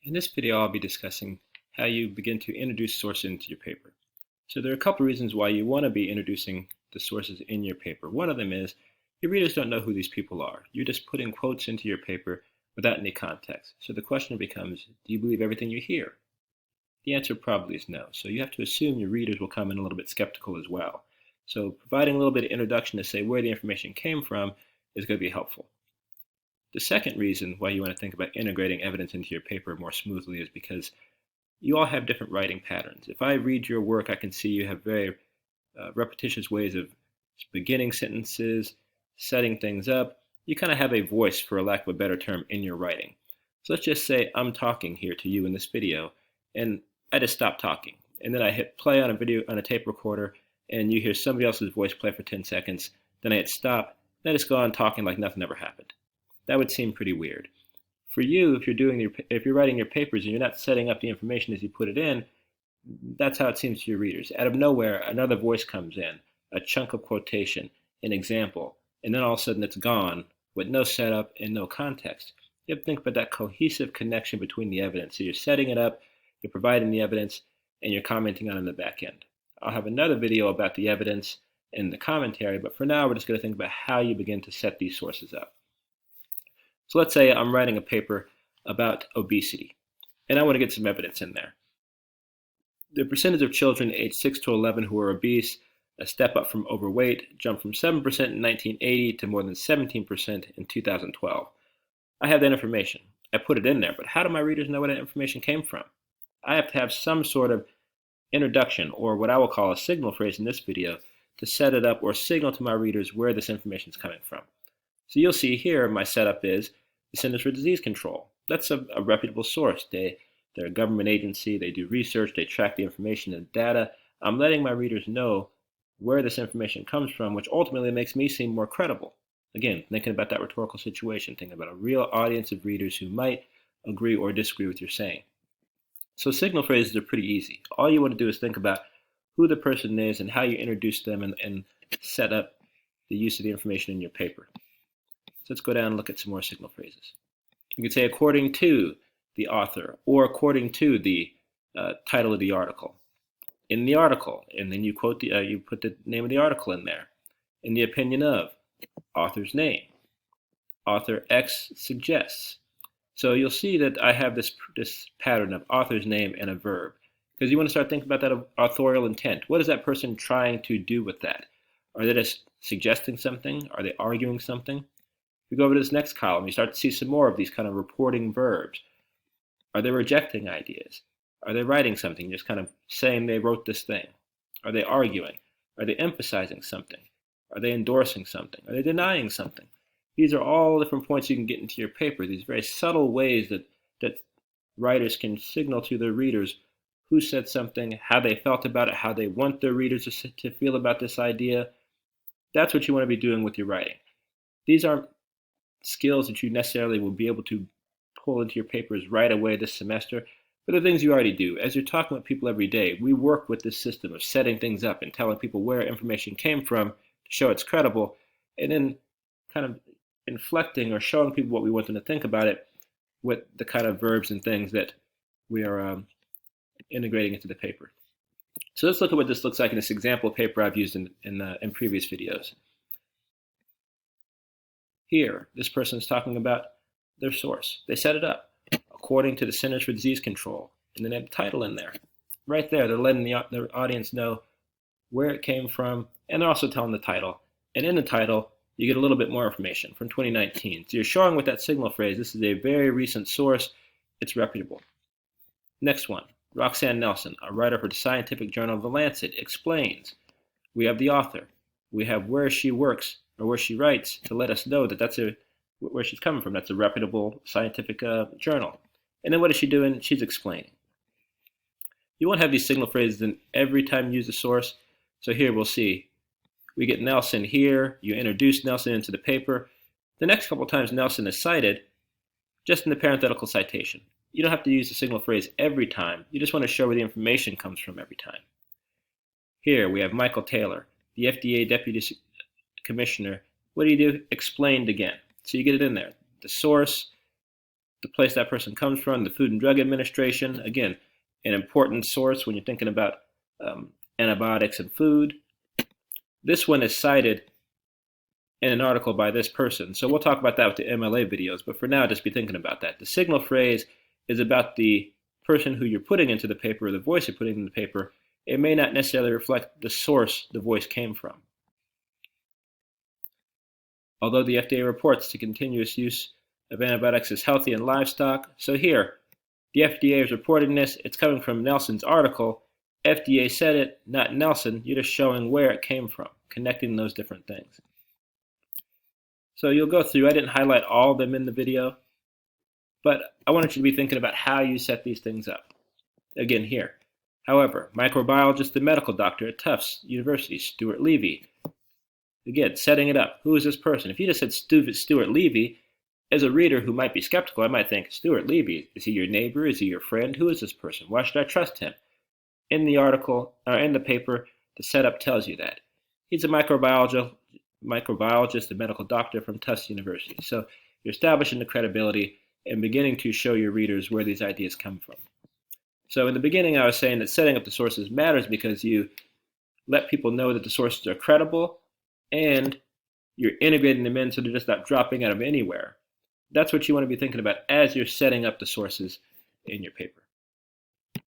In this video, I'll be discussing how you begin to introduce sources into your paper. So there are a couple reasons why you want to be introducing the sources in your paper. One of them is your readers don't know who these people are. You're just putting quotes into your paper without any context. So the question becomes, do you believe everything you hear? The answer probably is no. So you have to assume your readers will come in a little bit skeptical as well. So providing a little bit of introduction to say where the information came from is going to be helpful. The second reason why you want to think about integrating evidence into your paper more smoothly is because you all have different writing patterns. If I read your work, I can see you have very repetitious ways of beginning sentences, setting things up. You kind of have a voice, for a lack of a better term, in your writing. So let's just say I'm talking here to you in this video, and I just stop talking. And then I hit play on a tape recorder, and you hear somebody else's voice play for 10 seconds. Then I hit stop, and I just go on talking like nothing ever happened. That would seem pretty weird. For you, if you're writing your papers and you're not setting up the information as you put it in, that's how it seems to your readers. Out of nowhere, another voice comes in, a chunk of quotation, an example, and then all of a sudden it's gone with no setup and no context. You have to think about that cohesive connection between the evidence. So you're setting it up, you're providing the evidence, and you're commenting on it in the back end. I'll have another video about the evidence and the commentary, but for now we're just going to think about how you begin to set these sources up. So let's say I'm writing a paper about obesity, and I want to get some evidence in there. The percentage of children aged 6 to 11 who are obese, a step up from overweight, jumped from 7% in 1980 to more than 17% in 2012. I have that information. I put it in there, but how do my readers know where that information came from? I have to have some sort of introduction, or what I will call a signal phrase in this video, to set it up or signal to my readers where this information is coming from. So you'll see here my setup is the Centers for Disease Control. That's a reputable source. They're a government agency, they do research, they track the information and data. I'm letting my readers know where this information comes from, which ultimately makes me seem more credible. Again, thinking about that rhetorical situation, thinking about a real audience of readers who might agree or disagree with your saying. So signal phrases are pretty easy. All you want to do is think about who the person is and how you introduce them and set up the use of the information in your paper. So let's go down and look at some more signal phrases. You could say according to the author, or according to the title of the article. In the article, and then you quote you put the name of the article in there. In the opinion of, author's name. Author X suggests. So you'll see that I have this pattern of author's name and a verb, because you want to start thinking about that authorial intent. What is that person trying to do with that? Are they just suggesting something? Are they arguing something? We go over to this next column, you start to see some more of these kind of reporting verbs. Are they rejecting ideas? Are they writing something, just kind of saying they wrote this thing? Are they arguing? Are they emphasizing something? Are they endorsing something? Are they denying something? These are all different points you can get into your paper, these very subtle ways that writers can signal to their readers who said something, how they felt about it, how they want their readers to feel about this idea. That's what you want to be doing with your writing. These aren't skills that you necessarily will be able to pull into your papers right away this semester, but the things you already do. As you're talking with people every day, we work with this system of setting things up and telling people where information came from to show it's credible, and then kind of inflecting or showing people what we want them to think about it with the kind of verbs and things that we are integrating into the paper. So let's look at what this looks like in this example paper I've used in previous videos. Here, this person is talking about their source. They set it up according to the Centers for Disease Control, and then they have the title in there. Right there, they're letting their audience know where it came from, and they're also telling the title. And in the title, you get a little bit more information from 2019. So you're showing with that signal phrase, this is a very recent source, it's reputable. Next one, Roxanne Nelson, a writer for the scientific journal The Lancet, explains. We have the author. We have where she works or where she writes to let us know that that's where she's coming from. That's a reputable scientific journal. And then what is she doing? She's explaining. You won't have these signal phrases in every time you use a source. So here we'll see. We get Nelson here. You introduce Nelson into the paper. The next couple of times Nelson is cited, just in the parenthetical citation. You don't have to use the signal phrase every time. You just want to show where the information comes from every time. Here we have Michael Taylor, the FDA Deputy Commissioner. What do? Explained again. So you get it in there. The source, the place that person comes from, the Food and Drug Administration, again, an important source when you're thinking about antibiotics and food. This one is cited in an article by this person. So we'll talk about that with the MLA videos, but for now, just be thinking about that. The signal phrase is about the person who you're putting into the paper, or the voice you're putting in the paper. It may not necessarily reflect the source the voice came from. Although the FDA reports the continuous use of antibiotics is healthy in livestock, so here, the FDA is reporting this. It's coming from Nelson's article. FDA said it, not Nelson. You're just showing where it came from, connecting those different things. So you'll go through, I didn't highlight all of them in the video, but I wanted you to be thinking about how you set these things up. Again, here. However, microbiologist and medical doctor at Tufts University, Stuart Levy. Again, setting it up. Who is this person? If you just said Stuart Levy, as a reader who might be skeptical, I might think, Stuart Levy, is he your neighbor? Is he your friend? Who is this person? Why should I trust him? In the article, or in the paper, the setup tells you that. He's a microbiologist and medical doctor from Tufts University. So you're establishing the credibility and beginning to show your readers where these ideas come from. So in the beginning, I was saying that setting up the sources matters because you let people know that the sources are credible and you're integrating them in so they're just not dropping out of anywhere. That's what you want to be thinking about as you're setting up the sources in your paper.